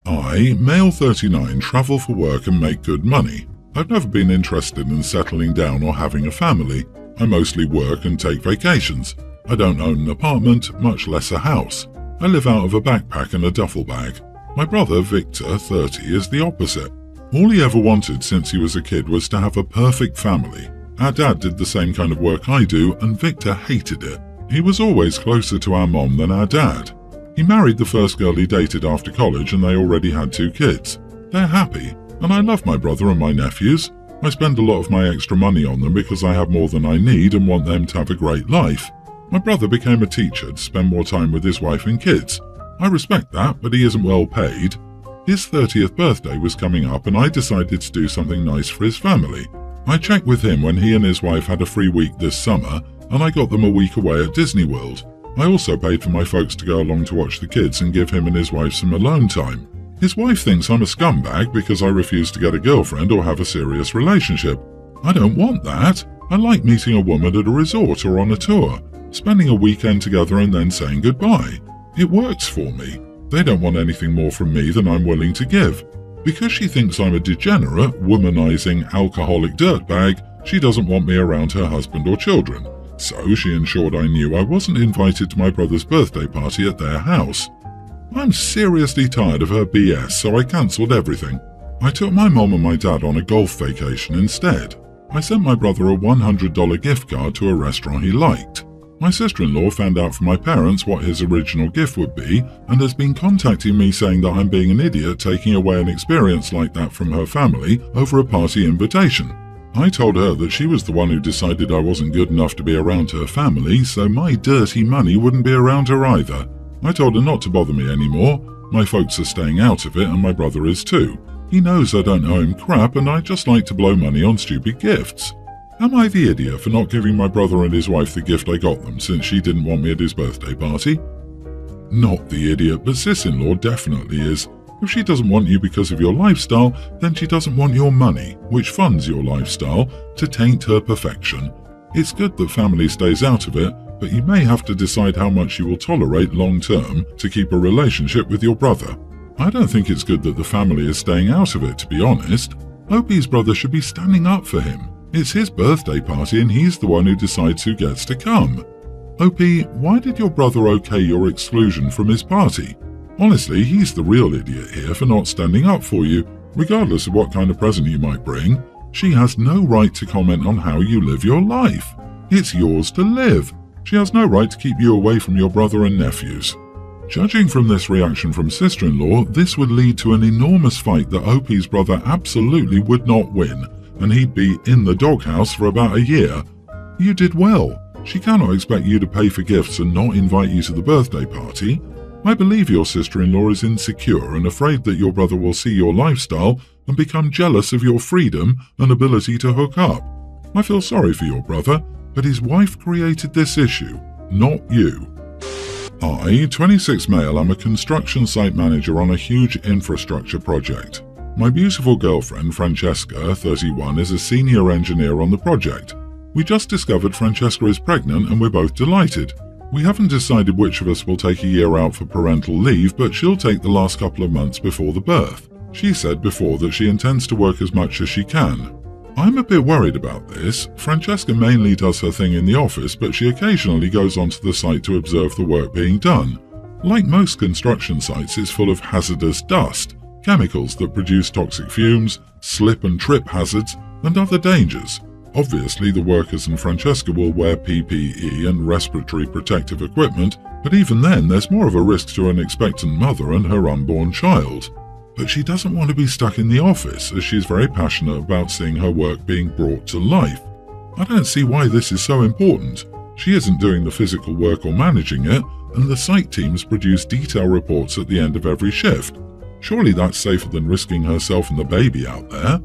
I, male 39, travel for work and make good money. I've never been interested in settling down or having a family. I mostly work and take vacations. I don't own an apartment, much less a house. I live out of a backpack and a duffel bag. My brother, Victor, 30, is the opposite. All he ever wanted since he was a kid was to have a perfect family. Our dad did the same kind of work I do, and Victor hated it. He was always closer to our mom than our dad. He married the first girl he dated after college and they already had 2 kids. They're happy, and I love my brother and my nephews. I spend a lot of my extra money on them because I have more than I need and want them to have a great life. My brother became a teacher to spend more time with his wife and kids. I respect that, but he isn't well paid. His 30th birthday was coming up and I decided to do something nice for his family. I checked with him when he and his wife had a free week this summer, and I got them a week away at Disney World. I also paid for my folks to go along to watch the kids and give him and his wife some alone time. His wife thinks I'm a scumbag because I refuse to get a girlfriend or have a serious relationship. I don't want that. I like meeting a woman at a resort or on a tour, spending a weekend together and then saying goodbye. It works for me. They don't want anything more from me than I'm willing to give. Because she thinks I'm a degenerate, womanizing, alcoholic dirtbag, she doesn't want me around her husband or children. So she ensured I knew I wasn't invited to my brother's birthday party at their house. I'm seriously tired of her BS, so I cancelled everything. I took my mom and my dad on a golf vacation instead. I sent my brother a $100 gift card to a restaurant he liked. My sister-in-law found out from my parents what his original gift would be and has been contacting me saying that I'm being an idiot taking away an experience like that from her family over a party invitation. I told her that she was the one who decided I wasn't good enough to be around her family, so my dirty money wouldn't be around her either. I told her not to bother me anymore. My folks are staying out of it and my brother is too. He knows I don't owe him crap and I just like to blow money on stupid gifts. Am I the idiot for not giving my brother and his wife the gift I got them since she didn't want me at his birthday party? Not the idiot, but sis-in-law definitely is. If she doesn't want you because of your lifestyle, then she doesn't want your money, which funds your lifestyle, to taint her perfection. It's good that family stays out of it, but you may have to decide how much you will tolerate long-term to keep a relationship with your brother. I don't think it's good that the family is staying out of it, to be honest. Opie's brother should be standing up for him. It's his birthday party and he's the one who decides who gets to come. Opie, why did your brother okay your exclusion from his party? Honestly, he's the real idiot here for not standing up for you, regardless of what kind of present you might bring. She has no right to comment on how you live your life. It's yours to live. She has no right to keep you away from your brother and nephews. Judging from this reaction from sister-in-law, this would lead to an enormous fight that Opie's brother absolutely would not win, and he'd be in the doghouse for about a year. You did well. She cannot expect you to pay for gifts and not invite you to the birthday party. I believe your sister-in-law is insecure and afraid that your brother will see your lifestyle and become jealous of your freedom and ability to hook up. I feel sorry for your brother, but his wife created this issue, not you. I, 26 male, am a construction site manager on a huge infrastructure project. My beautiful girlfriend, Francesca, 31, is a senior engineer on the project. We just discovered Francesca is pregnant and we're both delighted. We haven't decided which of us will take a year out for parental leave, but she'll take the last couple of months before the birth. She said before that she intends to work as much as she can. I'm a bit worried about this. Francesca mainly does her thing in the office, but she occasionally goes onto the site to observe the work being done. Like most construction sites, it's full of hazardous dust, chemicals that produce toxic fumes, slip and trip hazards, and other dangers. Obviously, the workers and Francesca will wear PPE and respiratory protective equipment, but even then there's more of a risk to an expectant mother and her unborn child. But she doesn't want to be stuck in the office, as she's very passionate about seeing her work being brought to life. I don't see why this is so important. She isn't doing the physical work or managing it, and the site teams produce detailed reports at the end of every shift. Surely that's safer than risking herself and the baby out there.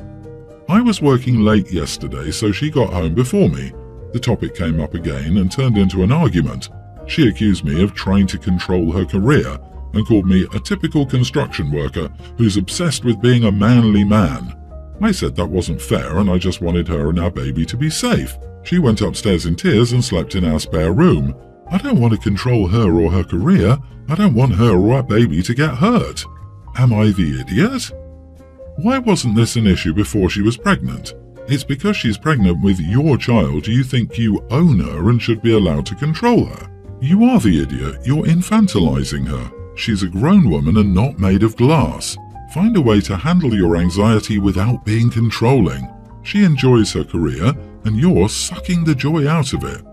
I was working late yesterday, so she got home before me. The topic came up again and turned into an argument. She accused me of trying to control her career and called me a typical construction worker who's obsessed with being a manly man. I said that wasn't fair and I just wanted her and our baby to be safe. She went upstairs in tears and slept in our spare room. I don't want to control her or her career. I don't want her or our baby to get hurt. Am I the idiot? Why wasn't this an issue before she was pregnant? It's because she's pregnant with your child you think you own her and should be allowed to control her. You are the idiot. You're infantilizing her. She's a grown woman and not made of glass. Find a way to handle your anxiety without being controlling. She enjoys her career and you're sucking the joy out of it.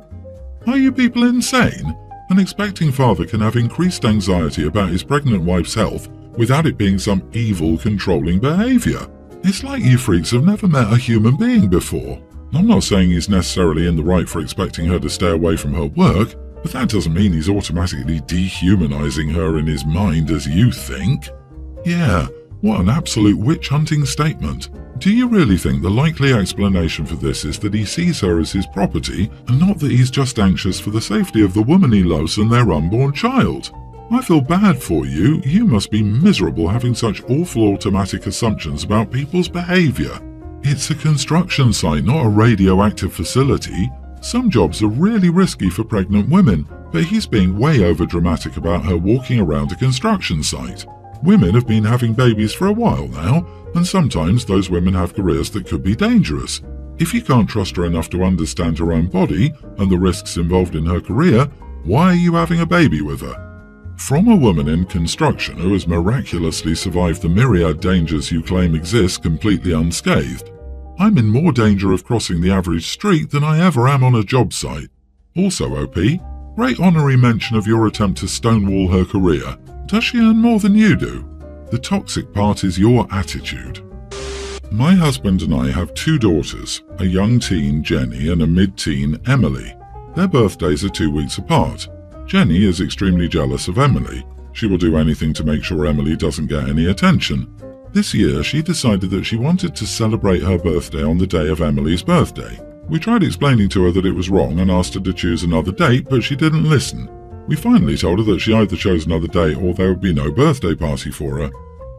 Are you people insane? An expecting father can have increased anxiety about his pregnant wife's health without it being some evil, controlling behavior. It's like you freaks have never met a human being before. I'm not saying he's necessarily in the right for expecting her to stay away from her work, but that doesn't mean he's automatically dehumanizing her in his mind as you think. Yeah, what an absolute witch-hunting statement. Do you really think the likely explanation for this is that he sees her as his property and not that he's just anxious for the safety of the woman he loves and their unborn child? I feel bad for you. You must be miserable having such awful automatic assumptions about people's behavior. It's a construction site, not a radioactive facility. Some jobs are really risky for pregnant women, but he's being way over-dramatic about her walking around a construction site. Women have been having babies for a while now, and sometimes those women have careers that could be dangerous. If you can't trust her enough to understand her own body and the risks involved in her career, why are you having a baby with her? From a woman in construction who has miraculously survived the myriad dangers you claim exist completely unscathed, I'm in more danger of crossing the average street than I ever am on a job site. Also, OP, great honorary mention of your attempt to stonewall her career. Does she earn more than you do? The toxic part is your attitude. My husband and I have 2 daughters, a young teen, Jenny, and a mid-teen, Emily. Their birthdays are 2 weeks apart. Jenny is extremely jealous of Emily. She will do anything to make sure Emily doesn't get any attention. This year, she decided that she wanted to celebrate her birthday on the day of Emily's birthday. We tried explaining to her that it was wrong and asked her to choose another date, but she didn't listen. We finally told her that she either chose another date or there would be no birthday party for her.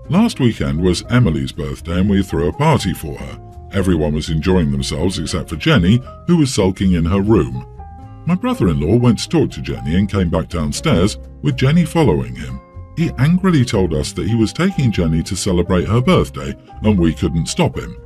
Last weekend was Emily's birthday and we threw a party for her. Everyone was enjoying themselves except for Jenny, who was sulking in her room. My brother-in-law went to talk to Jenny and came back downstairs, with Jenny following him. He angrily told us that he was taking Jenny to celebrate her birthday and we couldn't stop him.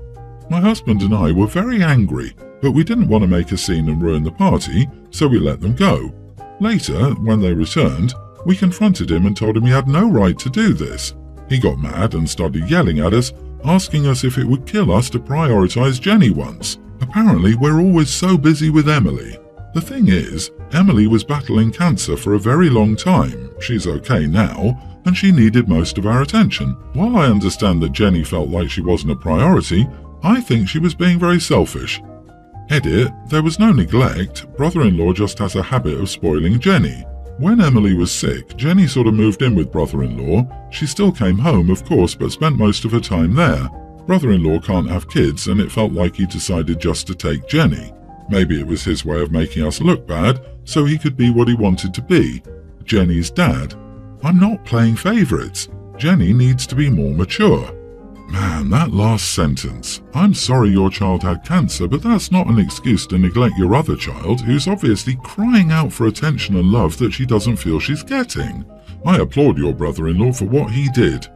My husband and I were very angry, but we didn't want to make a scene and ruin the party, so we let them go. Later, when they returned, we confronted him and told him he had no right to do this. He got mad and started yelling at us, asking us if it would kill us to prioritize Jenny once. Apparently, we're always so busy with Emily. The thing is, Emily was battling cancer for a very long time. She's okay now, and she needed most of our attention. While I understand that Jenny felt like she wasn't a priority, I think she was being very selfish. Edit, there was no neglect. Brother-in-law just has a habit of spoiling Jenny. When Emily was sick, Jenny sort of moved in with brother-in-law. She still came home, of course, but spent most of her time there. Brother-in-law can't have kids, and it felt like he decided just to take Jenny. Maybe it was his way of making us look bad, so he could be what he wanted to be, Jenny's dad. I'm not playing favourites. Jenny needs to be more mature. Man, that last sentence. I'm sorry your child had cancer, but that's not an excuse to neglect your other child, who's obviously crying out for attention and love that she doesn't feel she's getting. I applaud your brother-in-law for what he did.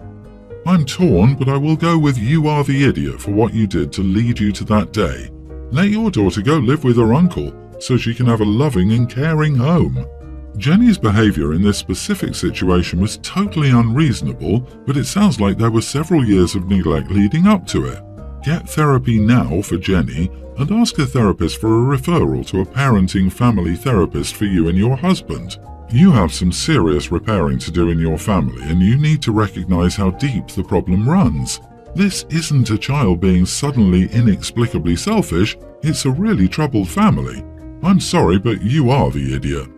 I'm torn, but I will go with you are the idiot for what you did to lead you to that day. Let your daughter go live with her uncle, so she can have a loving and caring home. Jenny's behaviour in this specific situation was totally unreasonable, but it sounds like there were several years of neglect leading up to it. Get therapy now for Jenny and ask a therapist for a referral to a parenting family therapist for you and your husband. You have some serious repairing to do in your family and you need to recognise how deep the problem runs. This isn't a child being suddenly inexplicably selfish, it's a really troubled family. I'm sorry, but you are the idiot.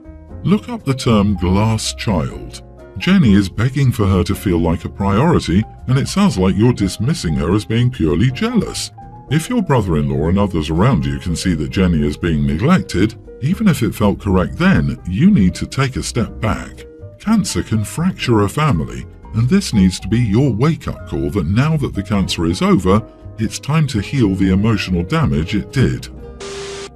Look up the term glass child. Jenny is begging for her to feel like a priority, and it sounds like you're dismissing her as being purely jealous. If your brother-in-law and others around you can see that Jenny is being neglected, even if it felt correct then, you need to take a step back. Cancer can fracture a family, and this needs to be your wake-up call that now that the cancer is over, it's time to heal the emotional damage it did.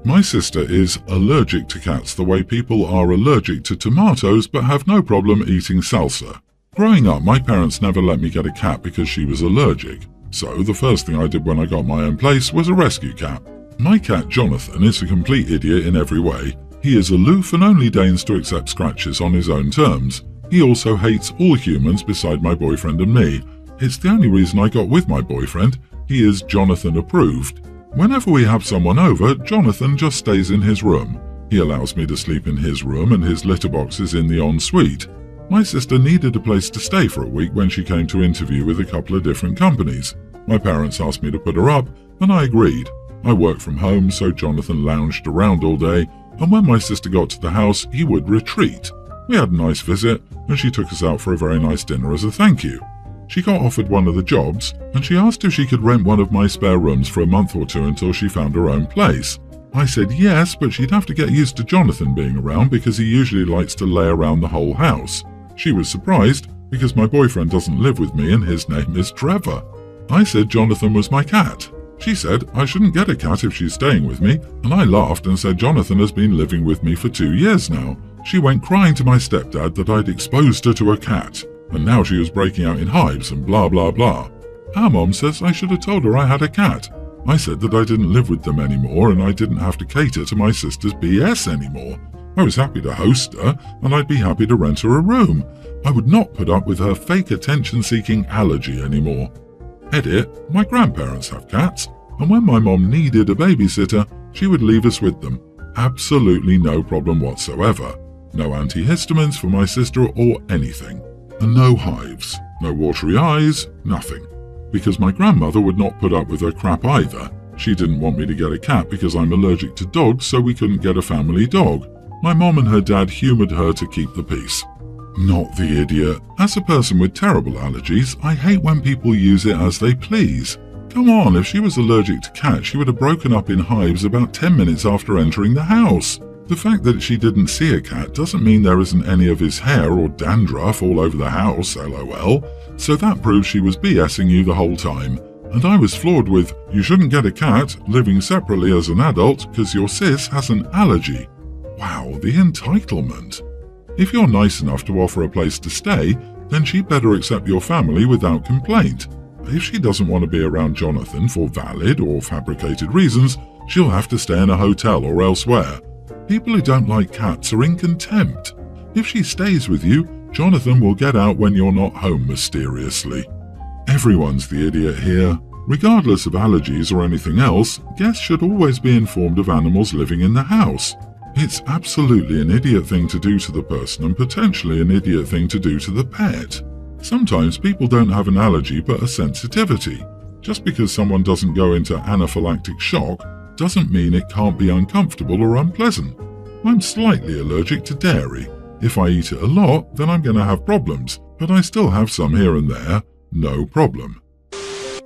My sister is allergic to cats the way people are allergic to tomatoes but have no problem eating salsa. Growing up, my parents never let me get a cat because she was allergic. So the first thing I did when I got my own place was a rescue cat. My cat Jonathan is a complete idiot in every way. He is aloof and only deigns to accept scratches on his own terms. He also hates all humans beside my boyfriend and me. It's the only reason I got with my boyfriend. He is Jonathan approved. Whenever we have someone over, Jonathan just stays in his room. He allows me to sleep in his room and his litter box is in the ensuite. My sister needed a place to stay for a week when she came to interview with a couple of different companies. My parents asked me to put her up, and I agreed. I worked from home, so Jonathan lounged around all day, and when my sister got to the house, he would retreat. We had a nice visit, and she took us out for a very nice dinner as a thank you. She got offered one of the jobs, and she asked if she could rent one of my spare rooms for a month or two until she found her own place. I said yes, but she'd have to get used to Jonathan being around because he usually likes to lay around the whole house. She was surprised because my boyfriend doesn't live with me and his name is Trevor. I said Jonathan was my cat. She said I shouldn't get a cat if she's staying with me, and I laughed and said Jonathan has been living with me for 2 years now. She went crying to my stepdad that I'd exposed her to a cat, and now she was breaking out in hives and blah blah blah. Her mom says I should have told her I had a cat. I said that I didn't live with them anymore and I didn't have to cater to my sister's BS anymore. I was happy to host her, and I'd be happy to rent her a room. I would not put up with her fake attention-seeking allergy anymore. Edit, my grandparents have cats, and when my mom needed a babysitter, she would leave us with them. Absolutely no problem whatsoever. No antihistamines for my sister or anything. And no hives, no watery eyes, nothing. Because my grandmother would not put up with her crap either. She didn't want me to get a cat because I'm allergic to dogs, so we couldn't get a family dog. My mom and her dad humoured her to keep the peace. Not the idiot. As a person with terrible allergies, I hate when people use it as they please. Come on, if she was allergic to cats, she would have broken up in hives about 10 minutes after entering the house. The fact that she didn't see a cat doesn't mean there isn't any of his hair or dandruff all over the house, lol. So that proves she was BSing you the whole time. And I was floored with, you shouldn't get a cat living separately as an adult because your sis has an allergy. Wow, the entitlement. If you're nice enough to offer a place to stay, then she'd better accept your family without complaint. If she doesn't want to be around Jonathan for valid or fabricated reasons, she'll have to stay in a hotel or elsewhere. People who don't like cats are in contempt. If she stays with you, Jonathan will get out when you're not home mysteriously. Everyone's the idiot here. Regardless of allergies or anything else, guests should always be informed of animals living in the house. It's absolutely an idiot thing to do to the person and potentially an idiot thing to do to the pet. Sometimes people don't have an allergy but a sensitivity. Just because someone doesn't go into anaphylactic shock doesn't mean it can't be uncomfortable or unpleasant. I'm slightly allergic to dairy. If I eat it a lot, then I'm going to have problems, but I still have some here and there, no problem.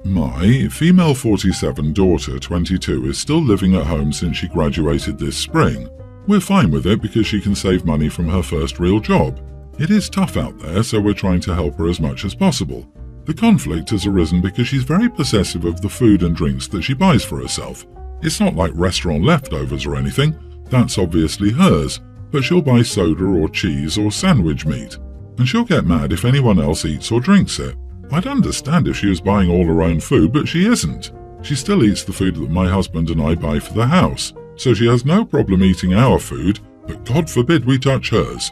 My female 47 daughter, 22, is still living at home since she graduated this spring. We're fine with it because she can save money from her first real job. It is tough out there, so we're trying to help her as much as possible. The conflict has arisen because she's very possessive of the food and drinks that she buys for herself. It's not like restaurant leftovers or anything, that's obviously hers, but she'll buy soda or cheese or sandwich meat, and she'll get mad if anyone else eats or drinks it. I'd understand if she was buying all her own food, but she isn't. She still eats the food that my husband and I buy for the house, so she has no problem eating our food, but God forbid we touch hers.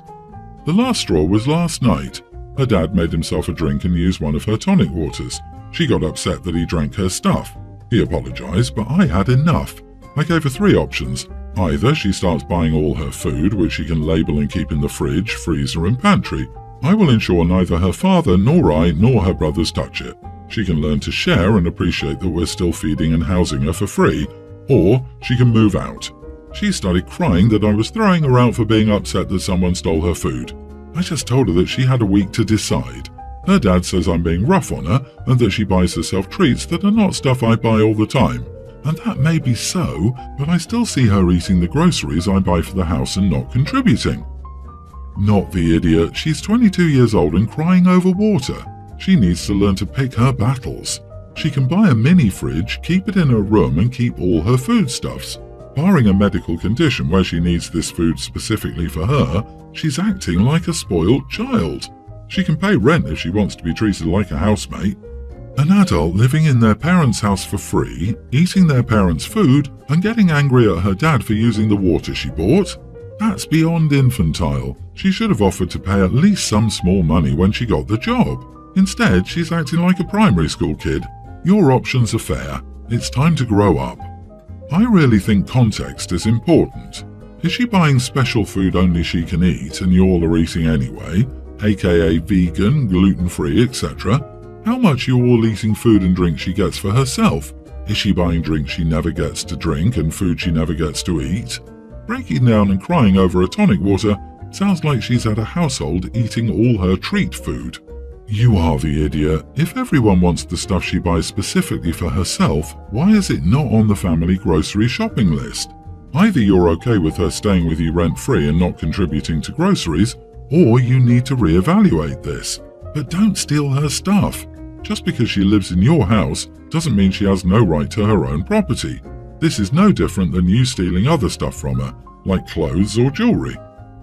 The last straw was last night. Her dad made himself a drink and used one of her tonic waters. She got upset that he drank her stuff. He apologized, but I had enough. I gave her 3 options. Either she starts buying all her food, which she can label and keep in the fridge, freezer and pantry. I will ensure neither her father nor I nor her brothers touch it. She can learn to share and appreciate that we're still feeding and housing her for free, or she can move out. She started crying that I was throwing her out for being upset that someone stole her food. I just told her that she had a week to decide. Her dad says I'm being rough on her and that she buys herself treats that are not stuff I buy all the time. And that may be so, but I still see her eating the groceries I buy for the house and not contributing. Not the idiot. She's 22 years old and crying over water. She needs to learn to pick her battles. She can buy a mini fridge, keep it in her room and keep all her foodstuffs. Barring a medical condition where she needs this food specifically for her, she's acting like a spoiled child. She can pay rent if she wants to be treated like a housemate. An adult living in their parents' house for free, eating their parents' food, and getting angry at her dad for using the water she bought? That's beyond infantile. She should have offered to pay at least some small money when she got the job. Instead, she's acting like a primary school kid. Your options are fair. It's time to grow up. I really think context is important. Is she buying special food only she can eat and you all are eating anyway, aka vegan, gluten-free, etc.? How much are you all eating food and drink she gets for herself? Is she buying drinks she never gets to drink and food she never gets to eat? Breaking down and crying over a tonic water sounds like she's at a household eating all her treat food. You are the idiot. If everyone wants the stuff she buys specifically for herself, why is it not on the family grocery shopping list? Either you're okay with her staying with you rent-free and not contributing to groceries, or you need to reevaluate this. But don't steal her stuff. Just because she lives in your house doesn't mean she has no right to her own property. This is no different than you stealing other stuff from her, like clothes or jewelry.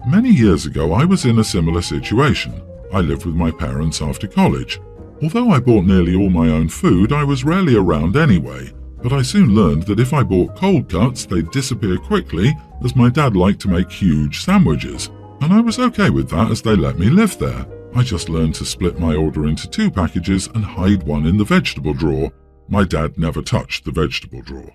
Many years ago, I was in a similar situation. I lived with my parents after college. Although I bought nearly all my own food, I was rarely around anyway, but I soon learned that if I bought cold cuts, they'd disappear quickly, as my dad liked to make huge sandwiches. And I was okay with that as they let me live there. I just learned to split my order into 2 packages and hide one in the vegetable drawer. My dad never touched the vegetable drawer.